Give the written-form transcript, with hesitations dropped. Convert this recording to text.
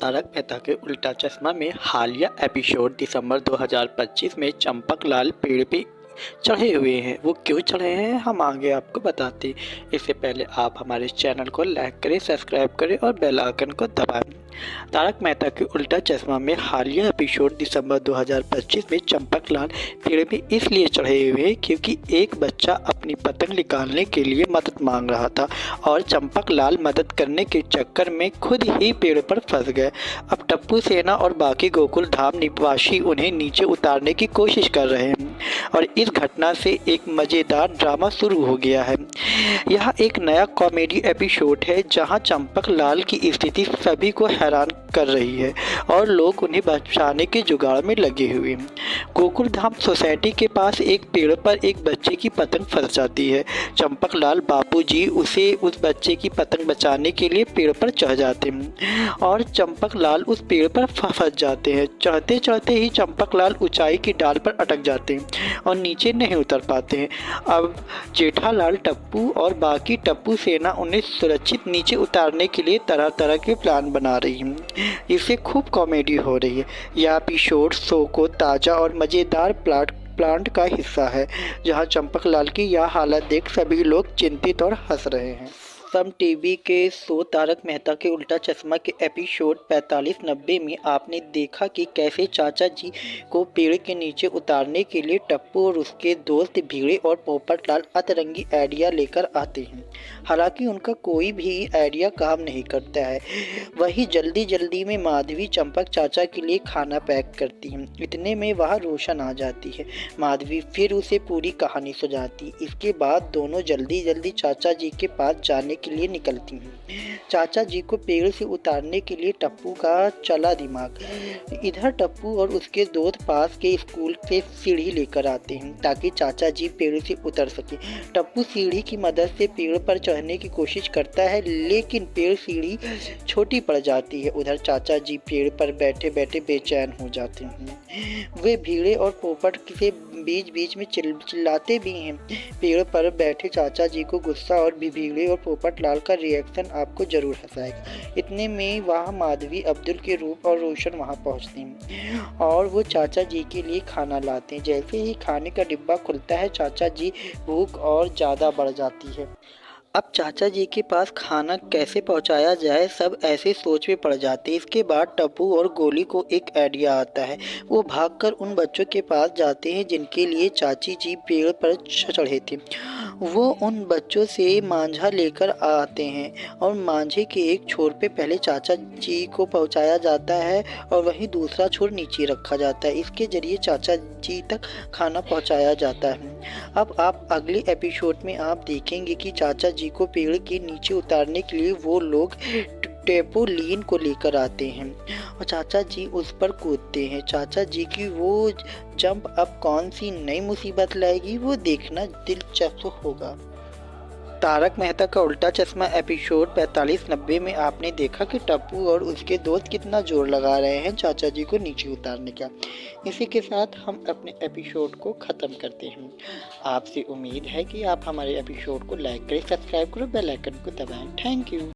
तारक मेहता के उल्टा चश्मा में हालिया एपिसोड दिसंबर 2025 में चंपक लाल पेड़ पे चढ़े हुए हैं। वो क्यों चढ़े हैं हम आगे आपको बताते हैं। इससे पहले आप हमारे चैनल को लाइक करें, सब्सक्राइब करें और बेल आइकन को दबाएं। तारक मेहता के उल्टा चश्मा में हालिया एपिसोड दिसंबर 2025 में चंपक लाल पेड़ पे इसलिए चढ़े हुए हैं क्योंकि एक बच्चा अपनी पतंग निकालने के लिए मदद मांग रहा था और चंपक लाल मदद करने के चक्कर में खुद ही पेड़ पर फंस गए। अब टप्पू सेना और बाकी गोकुल धाम निवासी उन्हें नीचे उतारने की कोशिश कर रहे हैं और इस घटना से एक मज़ेदार ड्रामा शुरू हो गया है। यह एक नया कॉमेडी एपिसोड है जहां चंपक लाल की स्थिति सभी को हैरान कर रही है और लोग उन्हें बचाने के जुगाड़ में लगे हुए हैं। गोकुल धाम सोसाइटी के पास एक पेड़ पर एक बच्चे की पतंग फंस जाती है। चंपक लाल बाबूजी उस बच्चे की पतंग बचाने के लिए पेड़ पर चढ़ जाते हैं और चंपक लाल उस पेड़ पर फंस जाते हैं। चढ़ते चढ़ते ही चंपक लाल ऊंचाई की डाल पर अटक जाते हैं और नीचे नहीं उतर पाते हैं। अब जेठालाल, टप्पू और बाकी टप्पू सेना उन्हें सुरक्षित नीचे उतारने के लिए तरह तरह के प्लान बना रही है। इससे खूब कॉमेडी हो रही है। यह एपिसोड शो को ताज़ा और मज़ेदार प्लांट का हिस्सा है जहां चंपक लाल की यह हालत देख सभी लोग चिंतित और हंस रहे हैं। सम टीवी के शो तारक मेहता के उल्टा चश्मा के एपिसोड 45-90 में आपने देखा कि कैसे चाचा जी को पेड़ के नीचे उतारने के लिए टप्पू और उसके दोस्त भिगड़े और पोपटलाल अतरंगी आइडिया लेकर आते हैं। हालांकि उनका कोई भी आइडिया काम नहीं करता है। वही जल्दी जल्दी में माधवी चंपक चाचा के लिए खाना पैक करती है। इतने में वह रोशन आ जाती है। माधवी फिर उसे पूरी कहानी सुझाती। इसके बाद दोनों जल्दी जल्दी चाचा जी के पास जाने के लिए निकलती हैं। चाचा जी को पेड़ से उतारने के लिए टप्पू का चला दिमाग। इधर टप्पू और उसके दोस्त पास के स्कूल से सीढ़ी लेकर आते हैं ताकि चाचा जी पेड़ से उतर सके। टप्पू सीढ़ी की मदद से पेड़ पर चढ़ने की कोशिश करता है लेकिन पेड़ सीढ़ी छोटी पड़ जाती है। उधर चाचा जी पेड़ पर बैठे बैठे बेचैन हो जाते हैं। वे भीड़े और पोपट से बीच बीच में चिल्लाते भी हैं। पेड़ पर बैठे चाचा जी को गुस्सा और भीड़े और पोपट लाल का रिएक्शन आपको जरूर हंसाएगा। इतने में वहाँ माधवी, अब्दुल के रूप और रोशन वहाँ पहुँचते हैं और वो चाचा जी के लिए खाना लाते हैं। जैसे ही खाने का डिब्बा खुलता है चाचा जी भूख और ज़्यादा बढ़ जाती है। अब चाचा जी के पास खाना कैसे पहुंचाया जाए सब ऐसे सोच में पड़ जाते हैं। इसके बाद टप्पू और गोली को एक आइडिया आता है। वो भागकर उन बच्चों के पास जाते हैं जिनके लिए चाची जी पेड़ पर चढ़े थे। वो उन बच्चों से मांझा लेकर आते हैं और मांझे के एक छोर पे पहले चाचा जी को पहुंचाया जाता है और वहीं दूसरा छोर नीचे रखा जाता है। इसके जरिए चाचा जी तक खाना पहुंचाया जाता है। अब आप अगले एपिसोड में आप देखेंगे कि चाचा जी को पेड़ के नीचे उतारने के लिए वो लोग टेपोलीन को लेकर आते हैं और चाचा जी उस पर कूदते हैं। चाचा जी की वो जंप अब कौन सी नई मुसीबत लाएगी वो देखना दिलचस्प होगा। तारक मेहता का उल्टा चश्मा एपिसोड 45-90 में आपने देखा कि टप्पू और उसके दोस्त कितना जोर लगा रहे हैं चाचा जी को नीचे उतारने का। इसी के साथ हम अपने एपिसोड को ख़त्म करते हैं। आपसे उम्मीद है कि आप हमारे एपिसोड को लाइक करें, सब्सक्राइब करें, बेल आइकन को दबाएं। Thank you.